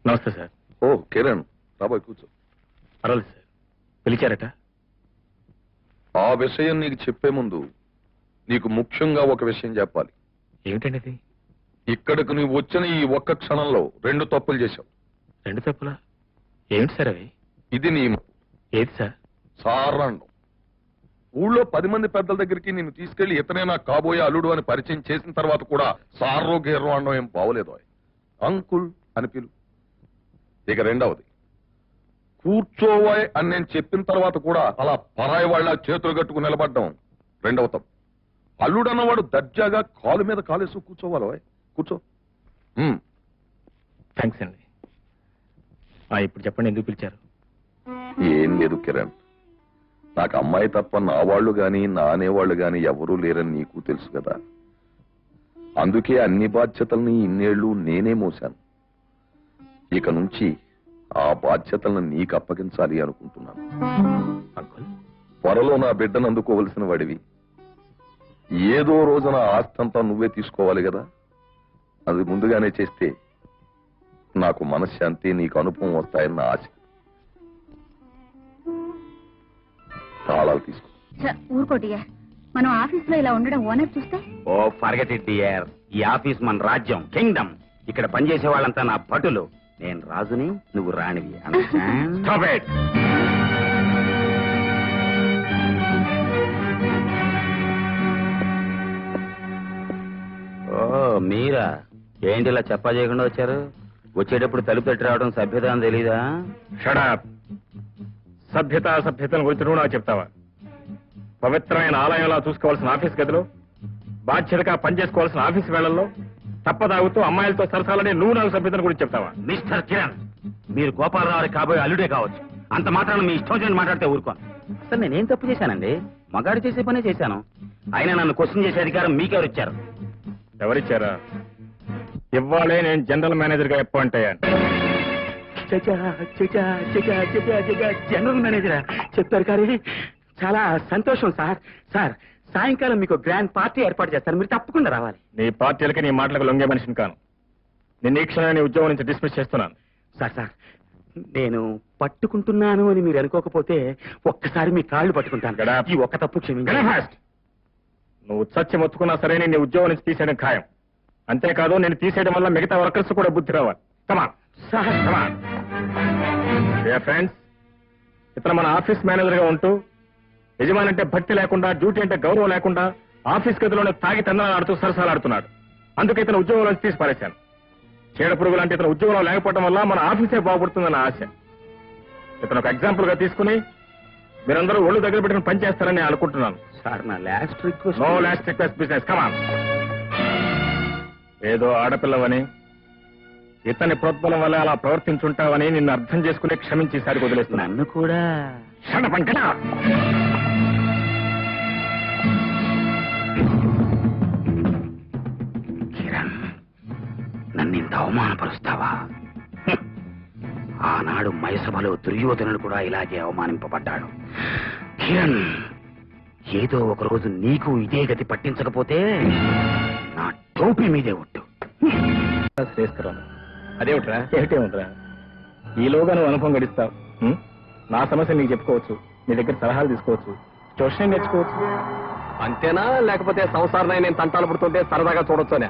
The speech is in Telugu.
నమస్తే సార్. ఓ కిరణ్, రాబోయ్ కూర్చో. పర్వాలేదు సార్, పిలిచారట. ఆ విషయం నీకు చెప్పే ముందు నీకు ముఖ్యంగా ఒక విషయం చెప్పాలి. ఏమిటండి అది? ఇక్కడికి నువ్వు వచ్చిన ఈ ఒక్క క్షణంలో 2 తప్పులు చేశావు. 2 తప్పులా? ఏమిటి సార్ అవి? ఇది నీ ఏది సార్? సారణం. ఊళ్ళో 10 మంది పెద్దల దగ్గరికి నిన్ను తీసుకెళ్లి ఇతనే నాకు కాబోయే అల్లుడు అని పరిచయం చేసిన తర్వాత కూడా సార్రో గేర్రో అనడం ఏం బావలేదు. అంకుల్ అని పిలు. ఇక రెండవది, కూర్చోవాయ్ అని నేను చెప్పిన తర్వాత కూడా అలా పరాయి వాళ్ళ చేతులు కట్టుకుని నిలబడ్డం రెండవ తప్పు. అల్లుడన్నవాడు దర్జాగా కాలు మీద కాలేసు కూర్చోవాలి. కూర్చో. థ్యాంక్స్ అండి. ఇప్పుడు చెప్పండి, ఎందుకు పిలిచారు? ఏం లేదు కిరణ్, నాకు అమ్మాయి తప్ప నా వాళ్ళు గాని నా అనేవాళ్ళు గాని ఎవరూ లేరని నీకు తెలుసు కదా. అందుకే అన్ని బాధ్యతల్ని ఇన్నేళ్లు నేనే మోశాను. ఇక నుంచి ఆ బాధ్యతలను నీకు అప్పగించాలి అనుకుంటున్నాను. త్వరలో నా బిడ్డను అందుకోవలసిన వాడివి. ఏదో రోజున ఆస్తంతా నువ్వే తీసుకోవాలి కదా. అది ముందుగానే చేస్తే నాకు మనశ్శాంతి, నీకు అనుభవం వస్తాయన్న ఆశ. తాళాలు తీసుకో. ఊరుకో డియర్, మనం ఆఫీస్ లో ఇలా ఉండడం ఓనర్ చూస్తే. ఓ ఫర్గెట్ ఇట్ డియర్. ఈ ఆఫీస్ మన రాజ్యం, కింగ్డమ్. ఇక్కడ పనిచేసే వాళ్ళంతా నా భటులు. నేను రాజుని, నువ్వు రాణివి. Stop it. ఓ మీరా? ఏంటి ఇలా చెప్పా చేయకుండా వచ్చారు? వచ్చేటప్పుడు తలుపు తట్టి రావడం సభ్యత అని తెలీదా? Shut up. సభ్యతను గురించి నువ్వు నాకు చెప్తావా? పవిత్రమైన ఆలయంలా చూసుకోవాల్సిన ఆఫీస్ గదిలో, బాధ్యతగా పనిచేసుకోవాల్సిన ఆఫీస్ వేళల్లో తప్పదాగుతూ అమ్మాయిలతో సరసాలని నువ్వు నాకు సభ్యతను గురించి చెప్తావా? మిస్టర్ కిరణ్, మీరు గోపాలరావు కాబోయే అల్లుడే కావచ్చు. అంత మాత్రాన మీ ఇష్టం వచ్చినట్టు మాట్లాడితే ఊరుకోను. అసలు నేనేం తప్పు చేశానండి? మగాడు చేసే పనే చేశాను. అయినా నన్ను క్వశ్చన్ చేసే అధికారం మీకెవరు ఇచ్చారు? ఎవరిచ్చారా? ఇవ్వాలే నేను జనరల్ మేనేజర్ గా అపాయింట్ అయ్యాను. జనరల్ మేనేజరా? చెప్పారు కానీ చాలా సంతోషం సార్. సార్, సాయంకాలం మీకు గ్రాండ్ పార్టీ ఏర్పాటు చేస్తాను, మీరు తప్పకుండా రావాలి. నీ పార్టీలకి నీ మాటలకు లొంగే మనిషిని కాను. నిన్న ఈ క్షణాన్ని ఉద్యోగం నుంచి డిస్మిస్ చేస్తున్నాను. సార్, నేను పట్టుకుంటున్నాను అని మీరు అనుకోకపోతే ఒక్కసారి మీ కాళ్ళు పట్టుకుంటాను. ఈ ఒక్క తప్పు క్షమించండి. నువ్వు చచ్చి మొత్తుకున్నా సరే నీ ఉద్యోగం నుంచి తీసేయడం ఖాయం. అంతేకాదు, నేను తీసేయడం వల్ల మిగతా వర్కర్స్ కూడా బుద్ధి రావాలి. Come on sir. కమాన్. ఫ్రెండ్స్, ఇతను మన ఆఫీస్ మేనేజర్ గా ఉంటూ యజమాని అంటే భక్తి లేకుండా, డ్యూటీ అంటే గౌరవం లేకుండా ఆఫీస్ గదిలోనే తాగి తందనాడుతూ సరసాలాడుతున్నాడు. అందుకే ఇతను ఉద్యోగంలో తీసి పారేశాను. చీడ పురుగు లాంటి ఇతను ఉద్యోగంలో లేకపోవడం వల్ల మన ఆఫీసే బాగుపడుతుందన్న ఆశ. ఇతను ఒక ఎగ్జాంపుల్ గా తీసుకుని మీరందరూ ఒళ్ళు దగ్గర పెట్టుకుని పనిచేస్తారని నేను అనుకుంటున్నాను. సార్, నా last request. No last request business. Come on. ఏదో ఆడపిల్లవని, ఇతని ప్రోద్బలం వల్ల అలా ప్రవర్తించుంటావని నిన్ను అర్థం చేసుకుని క్షమించి ఈసారి వదిలేస్తున్నాను. నన్ను కూడా. కిరణ్, నన్ను ఇంత అవమానపరుస్తావా? ఆనాడు మైసభలో దుర్యోధనుడు కూడా ఇలాగే అవమానింపబడ్డాడు. కిరణ్, ఏదో ఒక రోజు నీకు ఇదే గతి పట్టించకపోతే నా టోపీ మీదే ఒట్టు. శ్రేష్ఠరాను, అదేమిట్రా? ఏమిటేమిట్రా? ఈలోగా నువ్వు అనుభవం గడిస్తావు. నా సమస్య నీకు చెప్పుకోవచ్చు, నీ దగ్గర సలహాలు తీసుకోవచ్చు, ట్యూషన్ నేర్చుకోవచ్చు. అంతేనా? లేకపోతే సంసారం నేను తంటాలు పుడుతుంటే సరదాగా చూడొచ్చునే?